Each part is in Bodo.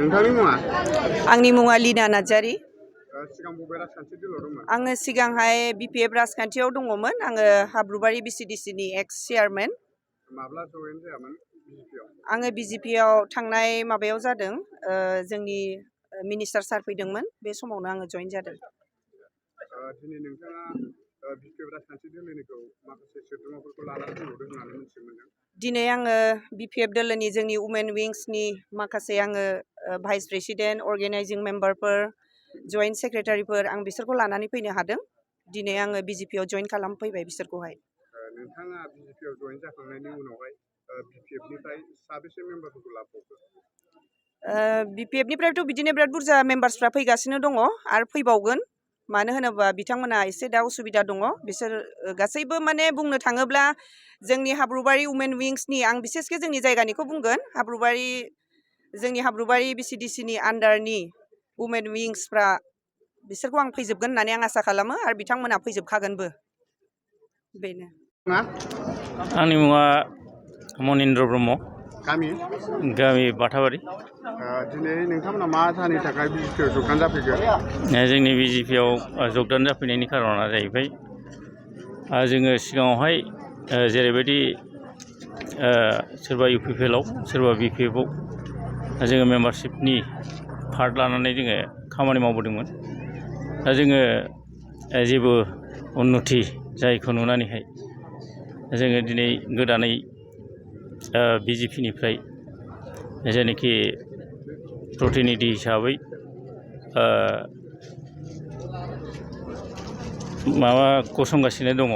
नोंथांनि मुङा? आंनि मुङा लीना नार्जारी। सिगां बबे राजखान्थि दलाव दंमोन? आङो सिगांहाय BPF राजखान्थियाव दङमोन। आङो हाब्रुबारि BCDCनि एक्स चेयारमेन। माब्ला जयेन जायामोन BJP आव? आङो BJP आव थांनाय माबायाव जादों, जोंनि मिनिस्टार सार फैदोंमोन, बे समावनो आङो जयेन जादों। दिनै नोंथाङा BPF राजखान्थि दोलोनिखौ माखासे सोद्रोमाफोरखौ लानानै फैबावदों होननानै मिथिनो मोनदों। दिनै आङो BPF दोलोनि जोंनि वुमेन विंसनि माखासे आङो भाइस प्रेसिडेन्ट, अर्गेनाइजिं मेम्बारफोर, जइन्ट सेक्रेटारिफोर आं बिसोरखौ लानानै फैनो हादों। दिनै आङो BJP आव जयेन खालामफैबाय बिसोरखौहाय। नोंथाङा BJP आव जयेन जाखांनायनि उनावहाय BPF निफ्राय साबेसे मेम्बारफोरखौ लाबावखो? BPF निफ्रायथ' बिदिनो बिराद बुरजा मेम्बार्सफ्रा फैगासिनो दङ आरो फैबावगोन। मानो होनोबा बिथांमोना एसे दा उसुबिदा दङ। बिसोर गासैबो माने बुंनो थाङोब्ला जोंनि हाब्रुबारि वुमेन विंसनि, आं बिसेसके जोंनि जायगानिखौ बुंगोन, जोंनि हाब्रुबारि BCDCनि आन्डारनि वुमेन विंसफ्रा बिसोरखौ आं फैजोबगोन होननानै आं आसा खालामो आरो बिथांमोना फैजोबखागोनबो। बेनो। आंनि मुङा मनिन्द्र ब्रह्म। गामि बाथाबारि। दिनै नोंथांमोना मा जाहोननि थाखाय BJP आव जगदान जाफैखो? जोंनि BJP आव जगदान जाफैनायनि खारना जाहैबाय, जोङो सिगाङावहाय जेरैबायदि सोरबा UPPL आव सोरबा BPF आव जोङो मेम्बारशिपनि पार्ट लानानै जोङो खामानि मावबोदोंमोन। दा जोङो जेबो उन्नति जायखौ नुनानैहाय जोङो दिनै गोदानै BJP निफ्राय जेनाखि प्रतिनिधि हिसाबै माबा गसंगासिनो दङ।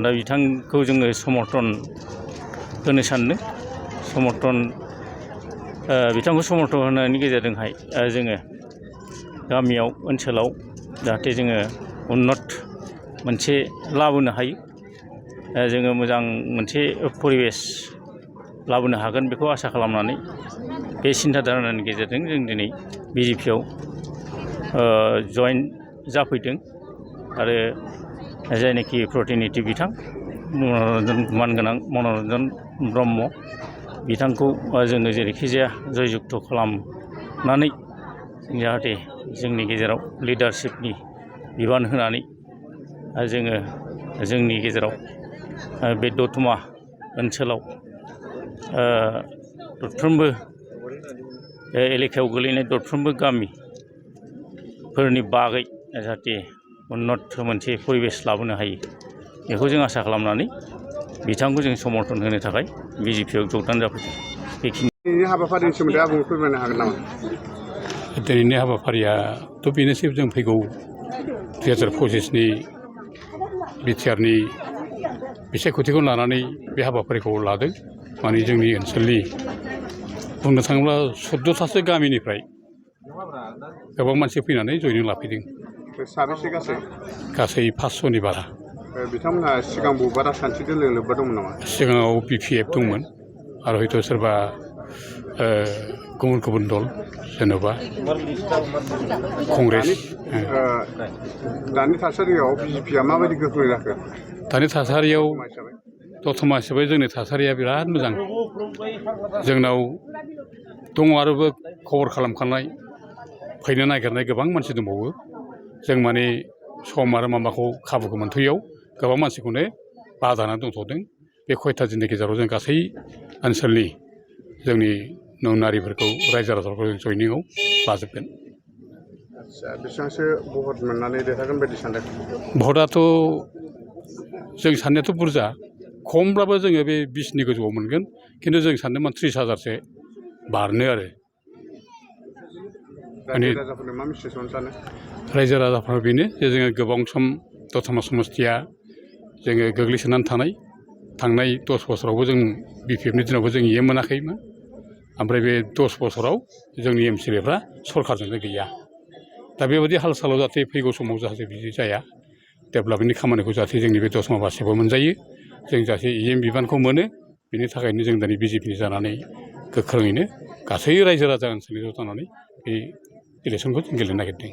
दा बिथांखौ जोङो समर्थन होनो सानदों। बिथांखौ समर्थन होनायनि गेजेरजोंहाय जोङो गामियाव, ओनसोलाव जाहाथे जोङो उन्नत मोनसे लाबोनो हायो, जोङो मोजां मोनसे परिबेस लाबोनो हागोन बेखौ आसा खालामनानै बे सिन्था धारनानि गेजेरजों जों दिनै BJP आव जयेन जाफैदों। आरो जायनाखि प्रतिनिधि बिथां मानगोनां मनरन्जन ब्रह्म, बिथांखौ जोङो जेरैखि जाया जयजुक्त खालामनानै जाहाथे जोंनि गेजेराव लिडारशिपनि बिबान होनानै जोङो जोंनि गेजेराव बे दतमा ओनसोलाव दरफ्रोमबो एलेकायाव गोलैनाय दरफ्रोमबो गामिफोरनि बागै जाहाथे उन्नत मोनसे परिबेस लाबोनो हायो, बेखौ जों आसा खालामनानै बिथांखौ जों समर्थन होनो थाखाय BJP आव जगदान जाफैदों। दिनैनि हाबाफारिनि सोमोन्दै आबुङै फोरमायनो हागोन नामा? दिनैनि हाबाफारियाथ' बेनोसै, जों फैगौ 2025नि बिटिआरनि बिसायख'थिखौ लानानै बे हाबाफारिखौ लादों। माने जोंनि ओनसोलनि बुंनो थाङोब्ला 14थासो गामिनिफ्राय गोबां मानसि फैनानै जयनिं लाफैदों। साबेसे गासै? गासै 500नि बारा। बिथांमोनहा सिगां बबेबा राजखान्थि दोलोजों लोब्बा दंमोन नामा? सिगाङाव BPF दंमोन आरो हयथ' सोरबा गुबुन दल, जेन'बा कंग्रेस। दानि थासारियाव BJPआ माबायदि गोख्रों जाखो? दानि थासारियाव दतमा हिसाबै जोंनि थासारिया बिराद मोजां। जोंनाव दङ आरोबो खबर खालामखानाय, फैनो नागिरनाय गोबां मानसि दंबावो। जों माने सम आरो माबाखौ खाबुखौ मोनथ'यैयाव गोबां मानसिखौनो बादा होनानै दोनथ'दों। बे खयथा दिननि गेजेराव जों गासै ओनसोलनि जोंनि नौनारिफोरखौ, रायजो राजाफोरखौ जयनिंआव लाजोबगोन। बेसेबांसो भट मोननानै देरहागोन बायदि सानदों? भटआथ' जों साननायाथ' बुरजा, खमब्लाबो जोङो बे 20नि गोजौआव मोनगोन। खिन्थु जों सानदोंमोन 30,000सो बारनो आरो। रायजो राजाफोरनो मा मेसेज हरनो सानो? रायजो राजाफ्रा बेनो जे जोङो गोबां सम दतमा समस्तिया जोङो गोग्लैसोनानै थांनाय 10 बोसोरावबो जों BPFनि दिनावबो जों EM मोनाखैमोन। ओमफ्राय बे 10 बोसोराव जोंनि MCLAफ्रा सरकारजोंनो गैया। दा बेबायदि हाल सालाव जाहाथे फैगौ समाव जाहाथे बिदि जाया, डेभेलपमेन्टनि खामानिखौ जाहाथे जोंनि बे दतमाबासियाबो मोनजायो, जों जाहाथे EM बिबानखौ मोनो, बेनि थाखायनो जों दिनै BJPनि जानानै गोख्रोङैनो गासै रायजो राजा ओनसोलनि ज' जानानै बे इलेक्सनखौ जों गेलेनो नागिरदों।